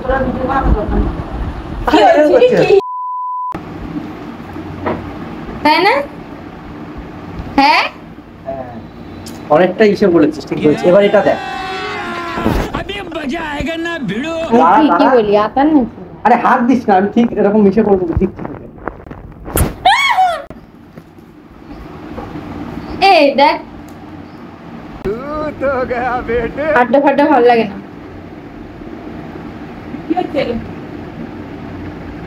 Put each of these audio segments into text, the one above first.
তোরা ভিডিও বানানো দরকার নেই। তাই না? হ্যাঁ অনেকটা ইসে বলেছিস, ঠিক বলেছিস। এবার এটা দেখ, কি বলি আতার না। আরে হাত দিস না, আমি ঠিক এরকম মিশে করবো, ঠিক এই দেখ আড্ডা ফাড্ডা ভালো লাগে না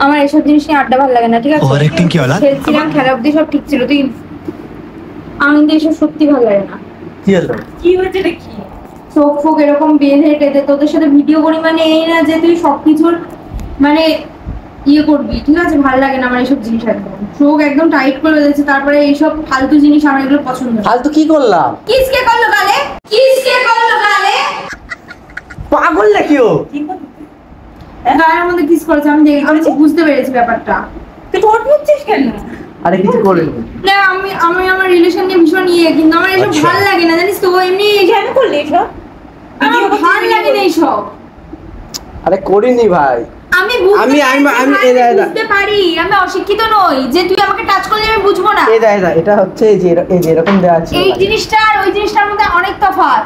আমার, এসব জিনিস নিয়ে আড্ডা ভালো লাগে না, ঠিক আছে? খেলছিলাম, খেলা অব্দি সব ঠিক ছিল, তুই আমি কিন্তু এসব সত্যি ভালো লাগে না। কি হয়েছে রে? কি চোখ ফোক এরকম বেঁধে টেঁধে তোদের সাথে ভিডিও করি, মানে এই না যে তুই সবকিছুর মানে ইয়ে করবি, ঠিক আছে? ভালো লাগে না আমার এইসব জিনিস, একদম চোখ একদম টাইট করে দিয়েছে। তারপরে এইসব ফালতু জিনিস আমার এগুলো পছন্দ না। ফালতু কি করলাম? কিসকে করলো গালে? কিসকে করলো গালে? পাগল নাকি ও? গায়ের মধ্যে কিস করেছে, আমি বুঝতে পেরেছি ব্যাপারটা। তুই ঠোঁট মুছছিস কেন? আরে কিছু করিনি না, আমি আমার রিলেশন নিয়ে ভীষণ ইয়ে, কিন্তু আমার এসব ভালো লাগে না, জানিস তো? এমনি কেন করলি এসব? আমার ভালো লাগে না এইসব। আরে করিনি ভাই, আমি বুঝতে পারি, আমি অশিক্ষিত নই যে তুই আমাকে টাচ করলে আমি বুঝবো না। এটা হচ্ছে এই যে এরকম দেওয়া আছে, এই জিনিসটা আর ওই জিনিসটার মধ্যে অনেক তফাৎ।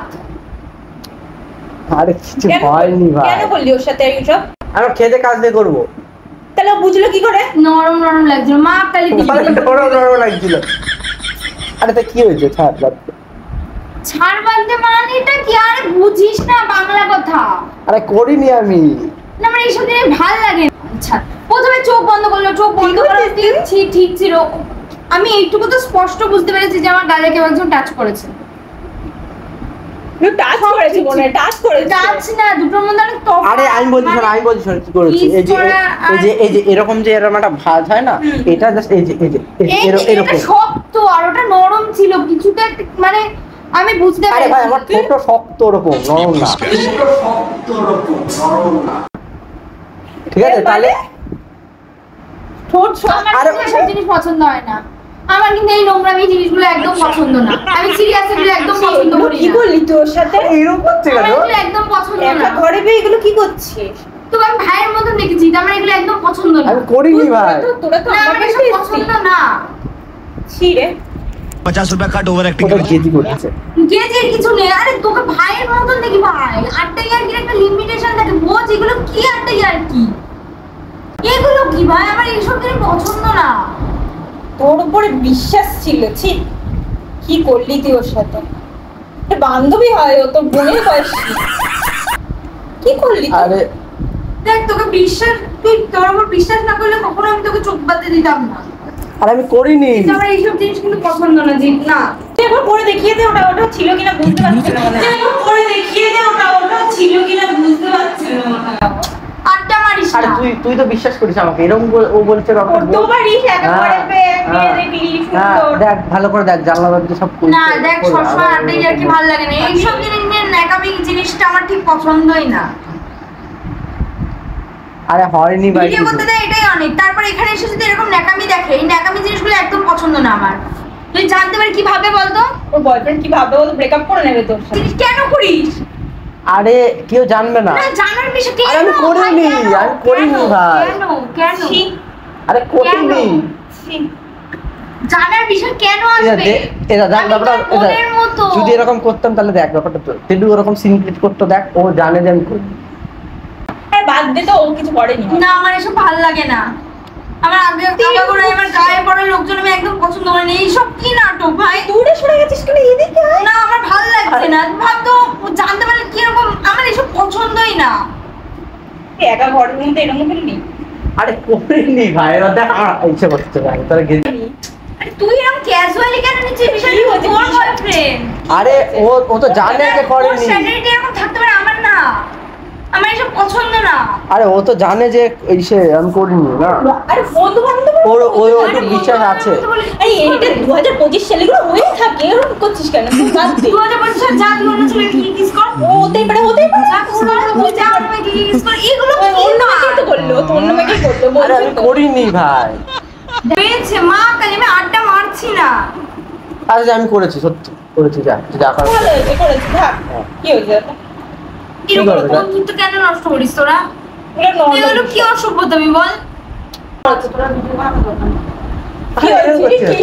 আরে কিছু হয়নি ভাই। কেন করলি ওর সাথে এইসব? আমি খেতে কাজ দিয়ে করবো। তাহলে বুঝলো কি করে? নরম নরম লাগছিল, মা কালি দিবি। নরম লাগছিল। আরে তা কি হয়েছে? ছাড় বাঁধতে মানেটা কি? আরে বুঝিস না বাংলা কথা? আরে করিনি আমি। না আমার এইসব জিনিস ভালো লাগে না। আচ্ছা প্রথমে চোখ বন্ধ করলো, চোখ বন্ধ করে দিচ্ছি, ঠিক ছিল। আমি এইটুকু তো স্পষ্ট বুঝতে পেরেছি যে আমার গালে কেউ একজন টাচ করেছে। টাচ করেছি মনে হয়, টাচ করেছি। টাচ না, দুটোর মধ্যে অনেক তফাৎ। আরে আমি বলছি শোন কি করেছি। এই যে এরকম যে এরকম একটা ভাঁজ হয় না, এটা জাস্ট এই যে এরকম শক্ত, আর ওটা নরম ছিল কিছুটা, মানে আমি বুঝতে পারি। আরে ভাই আমার ঠোঁটটা শক্ত, ওরকম নরম না, শক্ত ওরকম নরম না, ঠিক আছে? তাহলে ঠোঁট আমার এসব জিনিস পছন্দ হয় না। আমার কিন্তু এই নোংরামি জিনিসগুলো একদম পছন্দ না। আমি সিরিয়াসলি এগুলো একদম পছন্দ করি না। কি বললি তোর সাথে? এরকম করছে কেন? এগুলো একদম পছন্দ না। একটা ঘরে বে এগুলো কি করছিস? তো আমি ভাইয়ের মতন দেখেছি, আমার এগুলো একদম পছন্দ না। আমি করিনি ভাই। তোরা তো না আমার এসব পছন্দ না। ছি রে, 50 रुपया काट ओवर एक्टिंग ওটা গেজি করছে। গেজের কিছু নেই। আরে তোকে ভাইয়ের মতন দেখি ভাই। আটটা ইয়ার্কির একটা লিমিটেশন থাকে, বোঝ। এগুলো কি আটটা ইয়ার্কি? এগুলো কি ভাই? আমার এইসব জিনিস পছন্দ না। তোর উপরে বিশ্বাস ছিল। ছি, কি করলি তুই ওর সাথে? বান্ধবী হয়, ও তোর বোনের বয়স। কি করলি? আরে দেখ তোকে বিশ্বাস, তুই তোর উপর বিশ্বাস না করলে কখনো আমি তোকে চোখ বাঁধতে দিতাম না। আরে আমি করিনি। আমার এইসব জিনিস কিন্তু পছন্দ না, জি না। তুই একবার করে দেখিয়ে দে ওটা ছিল কিনা বুঝতে পারছি না। তুই একবার করে দেখিয়ে দে ওটা ছিল কিনা বুঝতে পারছি না। আড্ডা মারিস আরে না। তুই তো বিশ্বাস করিস আমাকে, এরকম ও বলছে তোমারই একেবারে মেয়ে দেখলি সুন্দর। দেখ ভালো করে দেখ, জানলা দরজা সব খুলছে। না দেখ, সবসময় আড্ডা ইয়ার্কি ভালো লাগে না। এইসব জিনিস নিয়ে ন্যাকামি জিনিসটা আমার ঠিক পছন্দই না। আরে হয়নি ভাই, ভিডিও করতে দেয় এটাই অনেক। তারপর এখানে এসে যদি এরকম ন্যাকামি দেখে, এই ন্যাকামি জিনিসগুলো একদম পছন্দ না আমার। তুই জানতে পারি কি ভাবে বলতো? ওর বয়ফ্রেন্ড কি ভাবে? ও ব্রেকআপ করে নেবে তোর সাথে। জিনিস কেন করিস? আরে কেউ জানবে না। না জানার বিষয় কেন? আরে আমি করিনি, আমি করিনি ভাই। কেন? আরে করিনি। জানার বিষয় কেন আসবে? এটা দেখ ব্যাপারটা, যদি এরকম করতাম তাহলে দেখ ব্যাপারটা তো তেডু ওরকম সিনক্রেট করতে, দেখ ও জানে যে আমি করি। আরে বাদ দে তো, ও কিছু করেনি। না আমার এসব ভালো লাগে না। আমার আগে আমার গায়ে পড়া লোকজন আমি একদম পছন্দ করি না। এইসব কি নাটক ভাই? দূরে সরে গেছিস কেন? এদিকে আয়। না আমার ভালো লাগছে না। ভাবতো জানতে পারলে কিরকম, আমার এসব পছন্দই না। একা ঘরের মধ্যে এরকম করলি? আরে করিনি ভাই, এবার দেখ আমার ইচ্ছে করছে ভাই, তোরা গেছি। আরে তুই এরকম ক্যাজুয়ালি কেন নিচ্ছিস বিষয়টা? তোর বয়ফ্রেন্ড। আরে ও তো জানে যে করেনি। স্যানিটি এরকম থাকতে পারে, আমার না। আমার এসব পছন্দ না। আরে ও তো জানে যে ইসে আমি করিনি না। আরে বন্ধু বান্ধব ওর একটু বিশ্বাস আছে। আরে এটা 2025 সালে গুলো হয়ে থাকে, এরকম করছিস কেন? তুই বাদ দে। 2025 সাল যা তুই অন্য ছেলে কি কিস কর? ও হতেই পারে যা তুই যা অন্য মেয়েকে কি কিস কর? এগুলো অন্য মেয়েকেই তো করলো, তো অন্য মেয়েকেই করলো। আরে আমি করিনি ভাই। দেখছে মা কালে আমি আড্ডা মারছি না। আরে আমি করেছি, সত্যি করেছি। যা করার ভালো হয়েছে, করেছি। থাক, কি হয়েছে? এরকম বন্ধুত্ব কেন নষ্ট করিস তোরা? এটা normal এগুলো কি অসভ্যতা বল? কি হয়েছে? কি